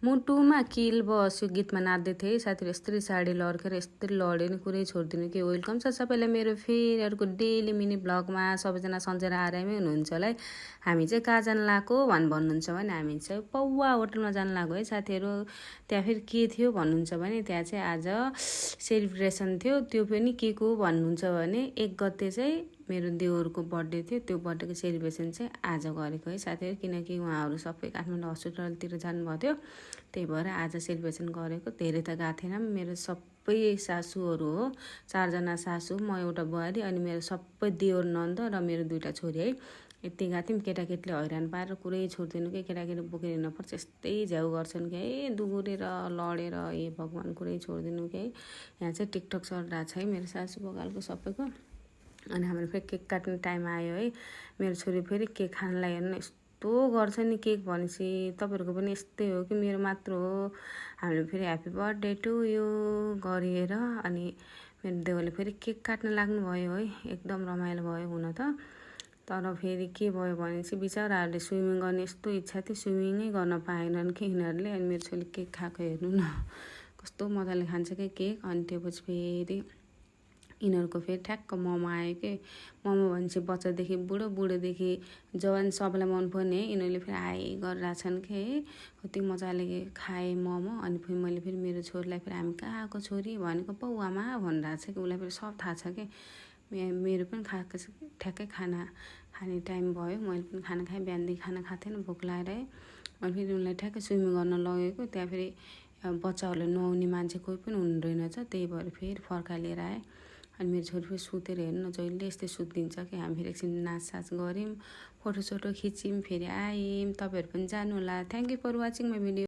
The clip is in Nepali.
मुटुमा किल बस्यो गीतमा नाच्दै थिएँ। साथीहरू यस्तरी साडी लड्केर यस्तरी लड्यो नि कुरै छोडिदिनु कि। वेलकम छ सबैलाई मेरो फेरि अर्को डेली मिनी ब्लगमा। सबैजना सन्चेर आरामै हुनुहुन्छ होला है। हामी चाहिँ कहाँ जान लागेको भन्नुहुन्छ भने हामी चाहिँ पौवा होटलमा जान लागेको है साथीहरू। त्यहाँ फेरि के थियो भन्नुहुन्छ भने त्यहाँ चाहिँ आज सेलिब्रेसन थियो। त्यो पनि के को भन्नुहुन्छ भने 1 गते चाहिँ मेरो देवरको बर्थडे थियो। त्यो बर्थडेको सेलिब्रेसन चाहिँ आज गरेको है साथीहरू। किनकि उहाँहरू सबै काठमाडौँ हस्पिटलतिर जानुभएको थियो, त्यही भएर आज सेलिब्रेसन गरेको। धेरै त गएको थिएन, मेरो सबै सासूहरू हो। 4 जना सासू, म एउटा बुहारी अनि मेरो सबै देवर नन्द र मेरो 2टा छोरी है। यति गएको थियौँ। केटाकेटीले हैरान पारेर कुरै छोडिदिनु कि केटाकेटी बोकेर हिँड्नुपर्छ यस्तै झ्याउ गर्छन् कि है। दुगुरेर लडेर ए भगवान् कुरै छोडिदिनु कि है। यहाँ चाहिँ टिकटक चलिरहेको छ है मेरो सासू बगालको सबैको। अनि हाम्रो फेरि केक काट्ने टाइम आयो है। मेरो छोरी फेरि केक खानलाई हेर्नु यस्तो गर्छ नि। केक भनेपछि तपाईँहरूको पनि यस्तै हो कि मेरो मात्र हो। हामीले फेरि ह्याप्पी बर्थडे टु यु गरिएर अनि मेरो देवरले फेरि केक काट्न लाग्नुभयो है। एकदम रमाइलो भयो हुन त। तर फेरि के भयो भनेपछि बिचराहरूले स्विमिङ गर्ने यस्तो इच्छा थियो, स्विमिङै गर्न पाएनन् कि यिनीहरूले। अनि मेरो छोरीले केक खाएको हेर्नु न कस्तो मजाले खान्छ कि केक। अनि त्यसपछि फेरि यिनीहरूको फेरि ठ्याक्क मोमो आयो कि। मोमो भनेपछि बच्चादेखि बुढो, बुढोदेखि जवान सबैलाई मनपर्ने है। यिनीहरूले फेरि हाई गरिरहेछन् कि है। कति मजाले खाएँ मोमो। अनि फेरि मैले फेरि मेरो छोरीलाई फेरि हामी कहाँको छोरी भनेको पौवामा भनिरहेको छ कि। उसलाई फेरि सब थाहा छ कि। मेरो पनि खाएको ठ्याक्कै खाना खाने टाइम भयो। मैले पनि खाना खाएँ, बिहानदेखि खाना खाएको थिएन, भोक लागेर है। अनि फेरि उनलाई ठ्याक्कै स्विमिङ गर्न लगेको। त्यहाँ फेरि बच्चाहरूले नुहाउने मान्छे कोही पनि हुनु रहेनछ, त्यही भएर फेरि फर्कालिएर आएँ। अनि मेरो छोरी फेरि सुतेर हेर्नु न, जहिले यस्तै सुत्दिन्छ कि। हामी फेरि एकछिन नाचसाच गऱ्यौँ, फोटोसोटो खिच्यौँ, फेरि आयौँ। तपाईँहरू पनि जानु होला। Thank you for watching my video.